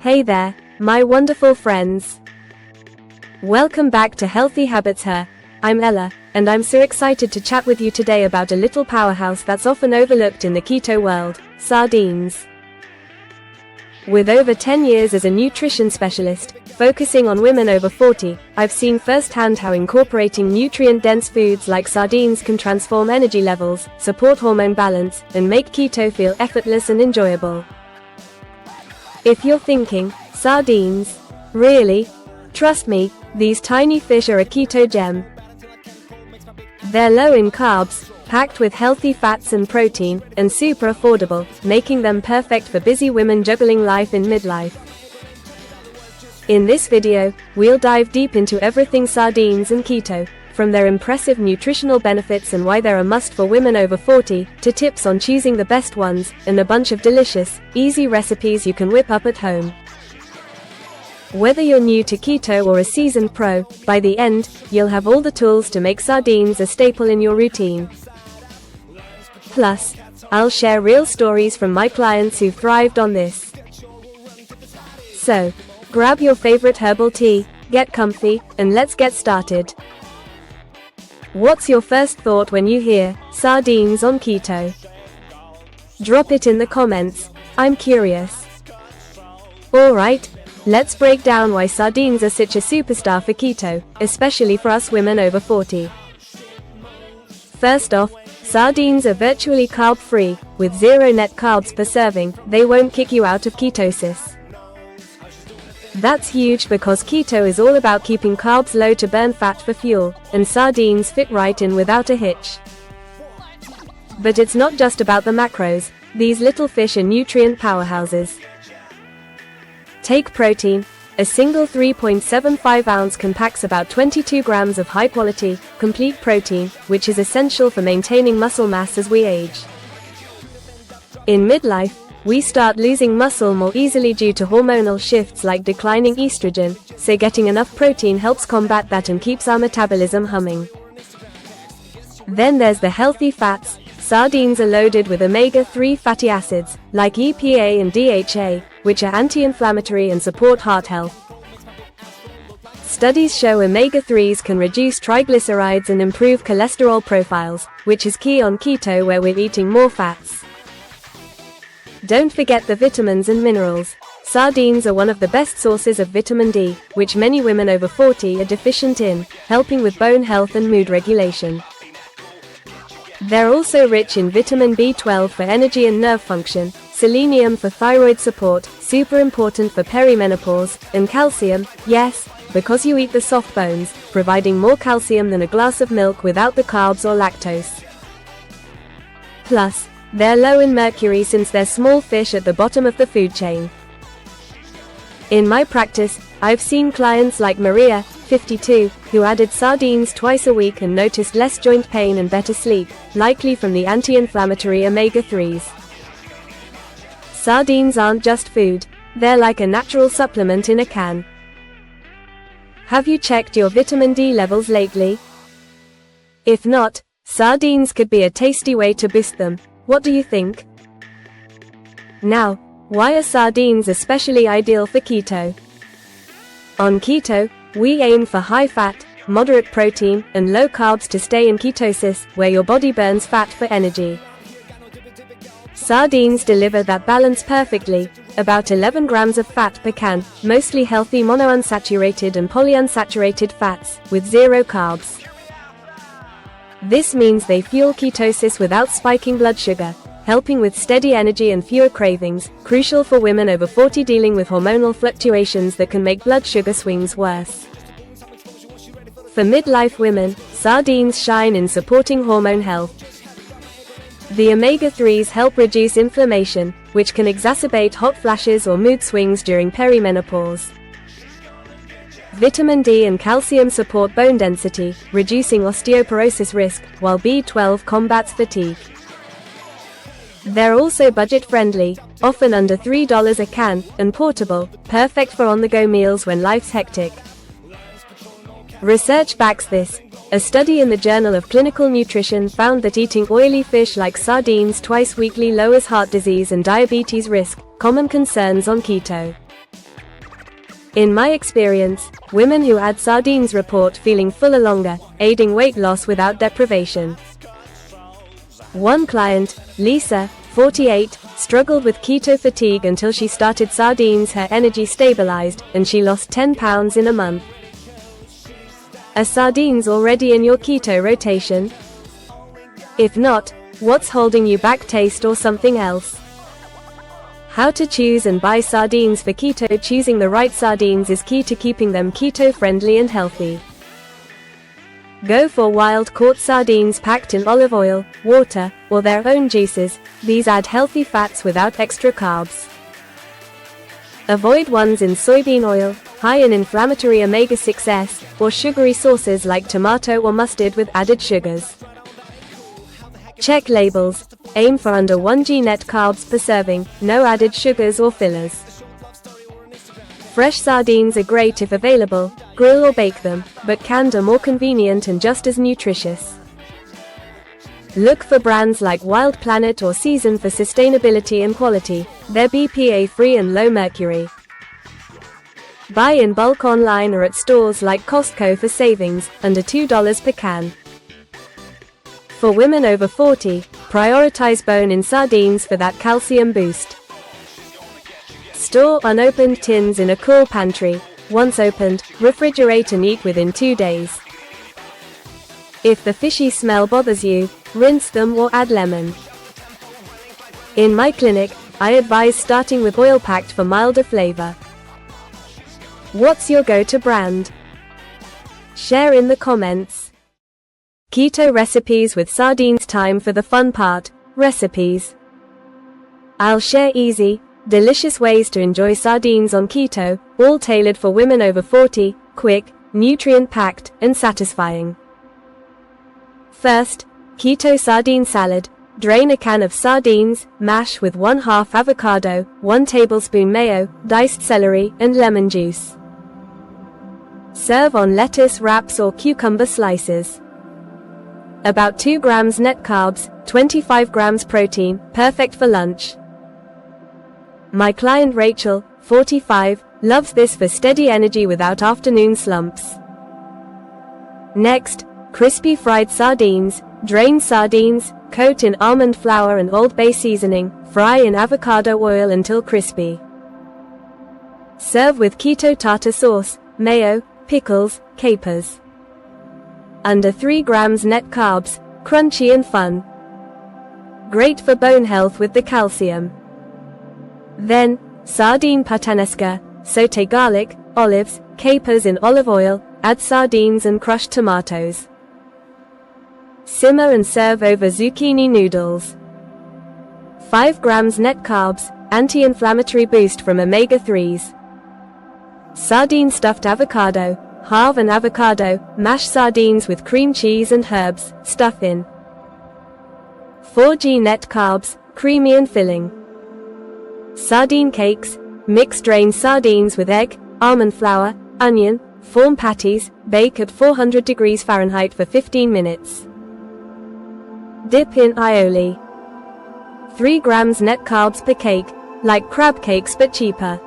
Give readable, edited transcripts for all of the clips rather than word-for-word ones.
Hey there, my wonderful friends. Welcome back to Healthy Habits Her. I'm Ella, and I'm so excited to chat with you today about a little powerhouse that's often overlooked in the keto world, sardines. With over 10 years as a nutrition specialist, focusing on women over 40, I've seen firsthand how incorporating nutrient-dense foods like sardines can transform energy levels, support hormone balance, and make keto feel effortless and enjoyable. If you're thinking, sardines? Really? Trust me, these tiny fish are a keto gem. They're low in carbs, packed with healthy fats and protein, and super affordable, making them perfect for busy women juggling life in midlife. In this video, we'll dive deep into everything sardines and keto, from their impressive nutritional benefits and why they're a must for women over 40, to tips on choosing the best ones, and a bunch of delicious, easy recipes you can whip up at home. Whether you're new to keto or a seasoned pro, by the end, you'll have all the tools to make sardines a staple in your routine. Plus, I'll share real stories from my clients who've thrived on this. So, grab your favorite herbal tea, get comfy, and let's get started. What's your first thought when you hear sardines on keto? Drop it in the comments. I'm curious. Alright, let's break down why sardines are such a superstar for keto, especially for us women over 40. First off, sardines are virtually carb-free, with 0 net carbs per serving. They won't kick you out of ketosis. That's huge because keto is all about keeping carbs low to burn fat for fuel, and sardines fit right in without a hitch. But it's not just about the macros, these little fish are nutrient powerhouses. Take protein. A single 3.75 ounce can pack about 22 grams of high-quality, complete protein, which is essential for maintaining muscle mass as we age. In midlife, we start losing muscle more easily due to hormonal shifts like declining estrogen, so getting enough protein helps combat that and keeps our metabolism humming. Then there's the healthy fats. Sardines are loaded with omega-3 fatty acids, like EPA and DHA, which are anti-inflammatory and support heart health. Studies show omega-3s can reduce triglycerides and improve cholesterol profiles, which is key on keto where we're eating more fats. Don't forget the vitamins and minerals. Sardines are one of the best sources of vitamin D, which many women over 40 are deficient in, helping with bone health and mood regulation. They're also rich in vitamin B12 for energy and nerve function, selenium for thyroid support, super important for perimenopause, and calcium, yes, because you eat the soft bones, providing more calcium than a glass of milk without the carbs or lactose. Plus, they're low in mercury since they're small fish at the bottom of the food chain. In my practice, I've seen clients like Maria, 52, who added sardines twice a week and noticed less joint pain and better sleep, likely from the anti-inflammatory omega-3s. Sardines aren't just food, they're like a natural supplement in a can. Have you checked your vitamin D levels lately? If not, sardines could be a tasty way to boost them. What do you think? Now, why are sardines especially ideal for keto? On keto, we aim for high fat, moderate protein, and low carbs to stay in ketosis, where your body burns fat for energy. Sardines deliver that balance perfectly, about 11 grams of fat per can, mostly healthy monounsaturated and polyunsaturated fats, with 0 carbs. This means they fuel ketosis without spiking blood sugar, helping with steady energy and fewer cravings, crucial for women over 40 dealing with hormonal fluctuations that can make blood sugar swings worse. For midlife women, sardines shine in supporting hormone health. The omega-3s help reduce inflammation, which can exacerbate hot flashes or mood swings during perimenopause. Vitamin D and calcium support bone density, reducing osteoporosis risk, while B12 combats fatigue. They're also budget-friendly, often under $3 a can, and portable, perfect for on-the-go meals when life's hectic. Research backs this. A study in the Journal of Clinical Nutrition found that eating oily fish like sardines twice weekly lowers heart disease and diabetes risk, common concerns on keto. In my experience, women who add sardines report feeling fuller longer, aiding weight loss without deprivation. One client, Lisa, 48, struggled with keto fatigue until she started sardines. Her energy stabilized, and she lost 10 pounds in a month. Are sardines already in your keto rotation? If not, what's holding you back? Taste or something else? How to choose and buy sardines for keto. Choosing the right sardines is key to keeping them keto-friendly and healthy. Go for wild-caught sardines packed in olive oil, water, or their own juices. These add healthy fats without extra carbs. Avoid ones in soybean oil, high in inflammatory omega-6s, or sugary sauces like tomato or mustard with added sugars. Check labels. Aim for under 1 g net carbs per serving, no added sugars or fillers. Fresh sardines are great if available. Grill or bake them, but canned are more convenient and just as nutritious. Look for brands like Wild Planet or Season for sustainability and quality. They're BPA-free and low mercury. Buy in bulk online or at stores like Costco for savings, under $2 per can. For women over 40, prioritize bone-in sardines for that calcium boost. Store unopened tins in a cool pantry. Once opened, refrigerate and eat within 2 days. If the fishy smell bothers you, rinse them or add lemon. In my clinic, I advise starting with oil-packed for milder flavor. What's your go-to brand? Share in the comments. Keto recipes with sardines. Time for the fun part, recipes. I'll share easy, delicious ways to enjoy sardines on keto, all tailored for women over 40, quick, nutrient-packed, and satisfying. First, keto sardine salad. Drain a can of sardines, mash with 1/2 avocado, 1 tablespoon mayo, diced celery, and lemon juice. Serve on lettuce wraps or cucumber slices. About 2 grams net carbs, 25 grams protein, perfect for lunch. My client Rachel, 45, loves this for steady energy without afternoon slumps. Next, crispy fried sardines. Drain sardines, coat in almond flour and Old Bay seasoning, fry in avocado oil until crispy. Serve with keto tartar sauce, mayo, pickles, capers. Under 3 grams net carbs, crunchy and fun. Great for bone health with the calcium. Then, sardine puttanesca. Sauté garlic, olives, capers in olive oil, add sardines and crushed tomatoes. Simmer and serve over zucchini noodles. 5 grams net carbs, anti-inflammatory boost from omega-3s. Sardine stuffed avocado. Halve an avocado, mash sardines with cream cheese and herbs, stuff in. 4 g net carbs, creamy and filling. Sardine cakes. Mix drained sardines with egg, almond flour, onion, form patties, bake at 400 degrees Fahrenheit for 15 minutes. Dip in aioli. 3 grams net carbs per cake, like crab cakes but cheaper.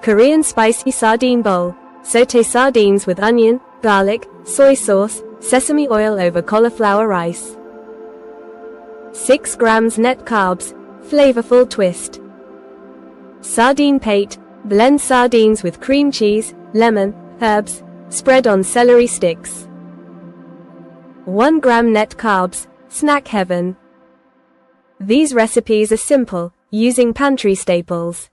Korean spicy sardine bowl. Sauté sardines with onion, garlic, soy sauce, sesame oil over cauliflower rice. 6 grams net carbs, flavorful twist. Sardine pate. Blend sardines with cream cheese, lemon, herbs, spread on celery sticks. 1 gram net carbs, snack heaven. These recipes are simple, using pantry staples.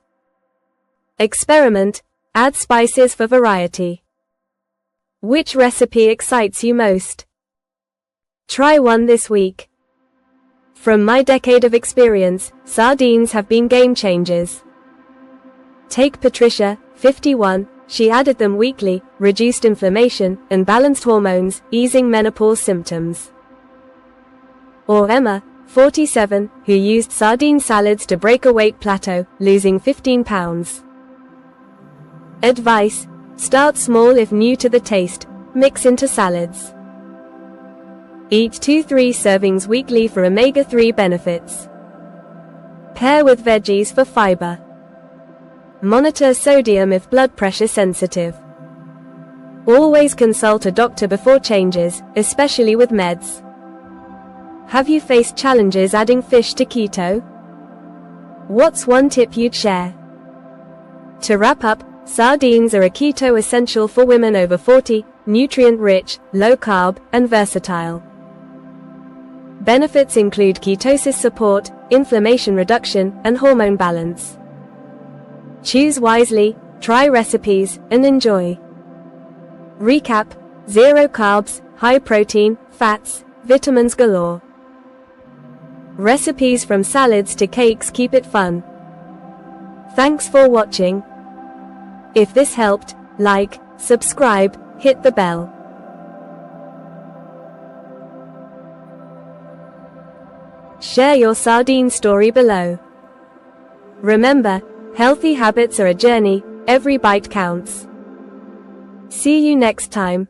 Experiment. Add spices for variety. Which recipe excites you most? Try one this week. From my decade of experience, sardines have been game changers. Take Patricia, 51, she added them weekly, reduced inflammation, and balanced hormones, easing menopause symptoms. Or Emma, 47, who used sardine salads to break a weight plateau, losing 15 pounds. Advice: start small if new to the taste, mix into salads. Eat 2-3 servings weekly for omega-3 benefits. Pair with veggies for fiber. Monitor sodium if blood pressure sensitive. Always consult a doctor before changes, especially with meds. Have you faced challenges adding fish to keto? What's one tip you'd share? To wrap up, sardines are a keto essential for women over 40, nutrient-rich, low-carb, and versatile. Benefits include ketosis support, inflammation reduction, and hormone balance. Choose wisely, try recipes, and enjoy. Recap: 0 carbs, high protein, fats, vitamins galore. Recipes from salads to cakes keep it fun. Thanks for watching. If this helped, like, subscribe, hit the bell. Share your sardine story below. Remember, healthy habits are a journey, every bite counts. See you next time.